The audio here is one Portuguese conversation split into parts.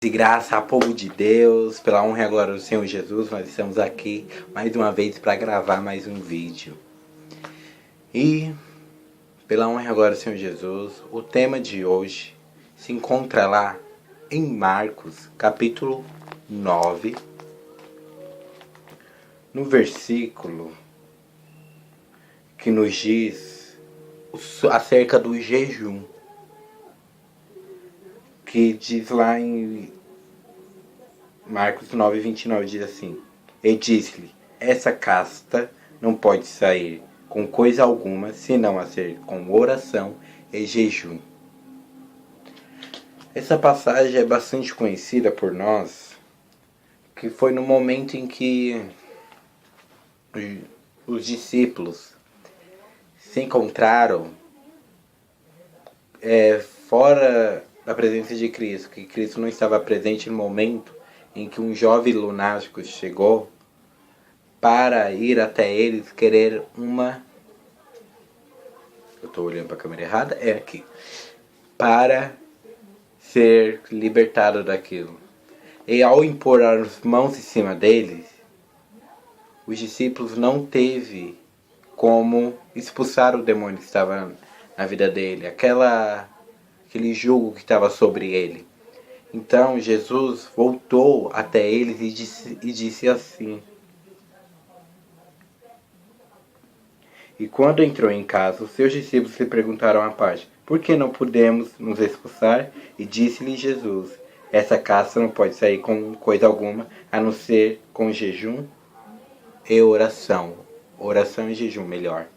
De graça a povo de Deus, pela honra e glória do Senhor Jesus, nós estamos aqui mais uma vez para gravar mais um vídeo. E, pela honra e glória do Senhor Jesus, o tema de hoje se encontra lá em Marcos, capítulo 9, no versículo que nos diz acerca do jejum. Que diz lá em Marcos 9, 29, diz assim: E disse-lhe, essa casta não pode sair com coisa alguma, senão a ser com oração e jejum. Essa passagem é bastante conhecida por nós, que foi no momento em que os discípulos se encontraram fora da presença de Cristo, que Cristo não estava presente no momento em que um jovem lunático chegou para ir até eles querer uma... Eu estou olhando para a câmera errada? É aqui. Para ser libertado daquilo. E ao impor as mãos em cima deles, os discípulos não teve como expulsar o demônio que estava na vida dele. Aquele jugo que estava sobre ele. Então Jesus voltou até eles e disse assim: E quando entrou em casa, os seus discípulos lhe perguntaram à parte: Por que não podemos nos expulsar? E disse-lhe Jesus: Essa casta não pode sair com coisa alguma, a não ser com jejum e oração. Oração e jejum, melhor.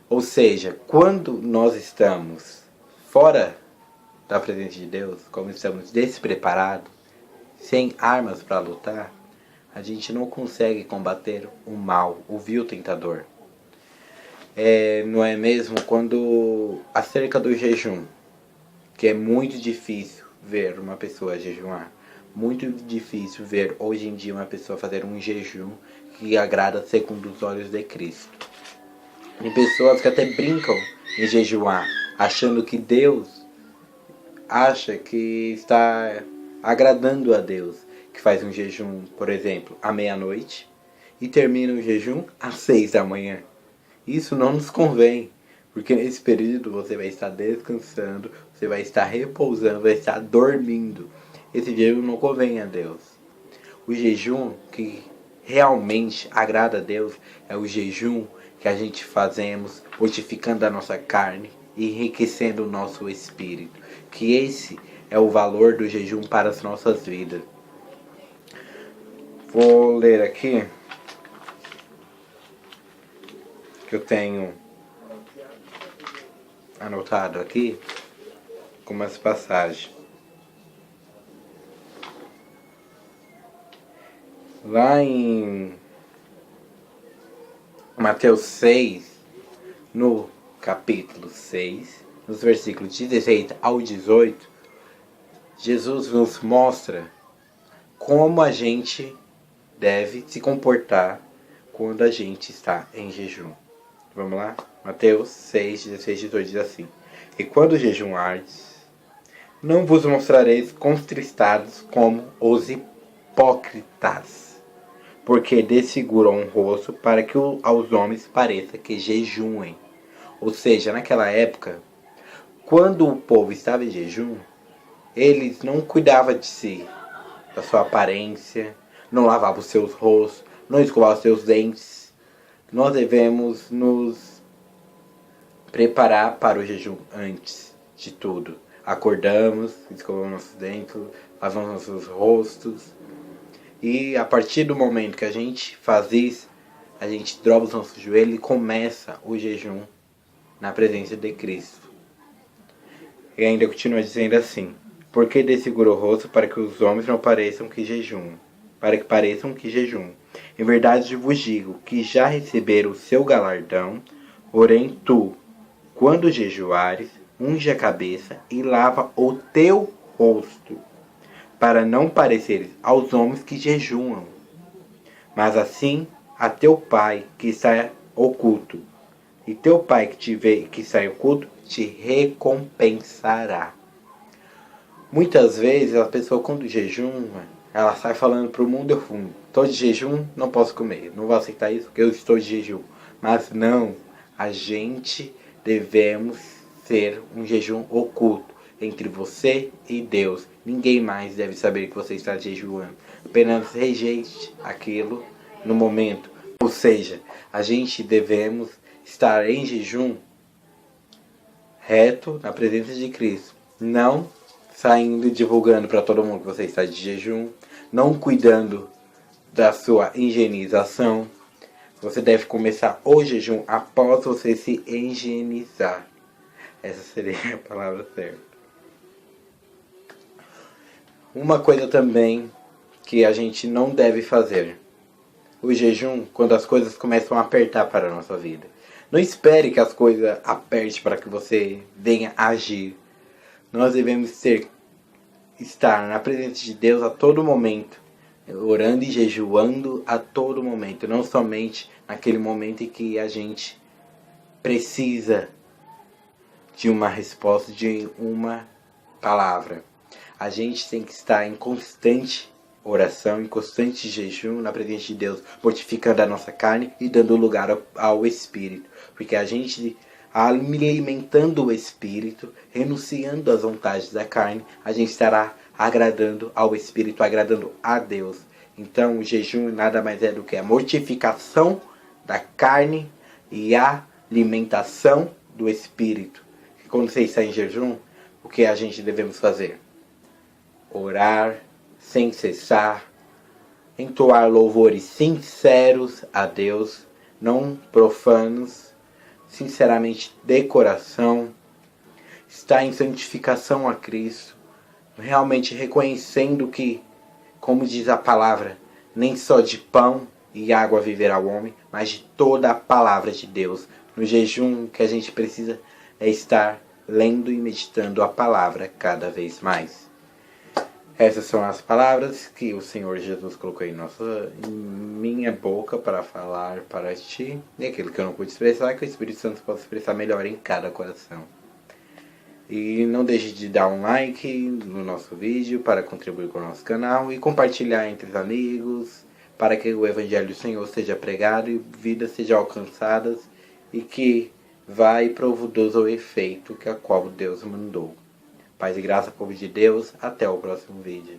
Ou seja, quando nós estamos fora da presença de Deus, como estamos despreparados, sem armas para lutar, a gente não consegue combater o mal, o vil tentador. Não é mesmo? Quando acerca do jejum, que é muito difícil ver uma pessoa jejuar, muito difícil ver hoje em dia uma pessoa fazer um jejum que agrada segundo os olhos de Cristo. Tem pessoas que até brincam em jejuar, achando que Deus acha que está agradando a Deus, que faz um jejum, por exemplo, à meia-noite e termina o jejum às 6 da manhã. Isso não nos convém, porque nesse período você vai estar descansando, você vai estar repousando, vai estar dormindo. Esse jejum não convém a Deus. O jejum que realmente agrada a Deus é o jejum que a gente fazemos mortificando a nossa carne e enriquecendo o nosso espírito. Que esse é o valor do jejum para as nossas vidas. Vou ler aqui que eu tenho anotado aqui algumas passagens. Lá em Mateus 6, no capítulo 6, nos versículos 16 ao 18, Jesus nos mostra como a gente deve se comportar quando a gente está em jejum. Vamos lá? Mateus 6, 16 e 18 diz assim: E quando jejuardes, não vos mostrareis contristados como os hipócritas, porque desfiguram o rosto para que aos homens pareça que jejuem. Ou seja, naquela época, quando o povo estava em jejum, eles não cuidavam de si, da sua aparência, não lavavam os seus rostos, não escovavam os seus dentes. Nós devemos nos preparar para o jejum antes de tudo. Acordamos, escovamos nossos dentes, lavamos nossos rostos. E a partir do momento que a gente faz isso, a gente dobra os nossos joelhos e começa o jejum na presença de Cristo. E ainda continua dizendo assim: Porque desfigura o rosto para que os homens não pareçam que jejuam, para que pareçam que jejuam. Em verdade vos digo que já receberam o seu galardão, porém tu, quando jejuares, unge a cabeça e lava o teu rosto, para não pareceres aos homens que jejuam, mas assim a teu Pai que está oculto. E teu Pai que te vê, que está oculto, te recompensará. Muitas vezes a pessoa quando jejuma, ela sai falando para o mundo: eu fumo, estou de jejum, não posso comer, não vou aceitar isso porque eu estou de jejum. Mas não, a gente devemos ser um jejum oculto entre você e Deus. Ninguém mais deve saber que você está jejuando. Apenas rejeite aquilo no momento. Ou seja, a gente devemos estar em jejum reto na presença de Cristo. Não saindo divulgando para todo mundo que você está de jejum. Não cuidando da sua higienização. Você deve começar o jejum após você se higienizar. Essa seria a palavra certa. Uma coisa também que a gente não deve fazer: o jejum quando as coisas começam a apertar para a nossa vida. Não espere que as coisas apertem para que você venha agir. Nós devemos estar na presença de Deus a todo momento, orando e jejuando a todo momento, não somente naquele momento em que a gente precisa de uma resposta, de uma palavra. A gente tem que estar em constante oração, em constante jejum na presença de Deus, mortificando a nossa carne e dando lugar ao Espírito. Porque a gente, alimentando o Espírito, renunciando às vontades da carne, a gente estará agradando ao Espírito, agradando a Deus. Então o jejum nada mais é do que a mortificação da carne e a alimentação do Espírito. E quando você está em jejum, o que a gente devemos fazer? Orar sem cessar, entoar louvores sinceros a Deus, não profanos, sinceramente de coração, estar em santificação a Cristo, realmente reconhecendo que, como diz a palavra, nem só de pão e água viverá o homem, mas de toda a palavra de Deus. No jejum, que a gente precisa é estar lendo e meditando a palavra cada vez mais. Essas são as palavras que o Senhor Jesus colocou em minha boca para falar para ti. E aquilo que eu não pude expressar, que o Espírito Santo possa expressar melhor em cada coração. E não deixe de dar um like no nosso vídeo para contribuir com o nosso canal e compartilhar entre os amigos para que o Evangelho do Senhor seja pregado e vidas sejam alcançadas e que vai e produza o efeito que a qual Deus mandou. Paz e graça, povo de Deus. Até o próximo vídeo.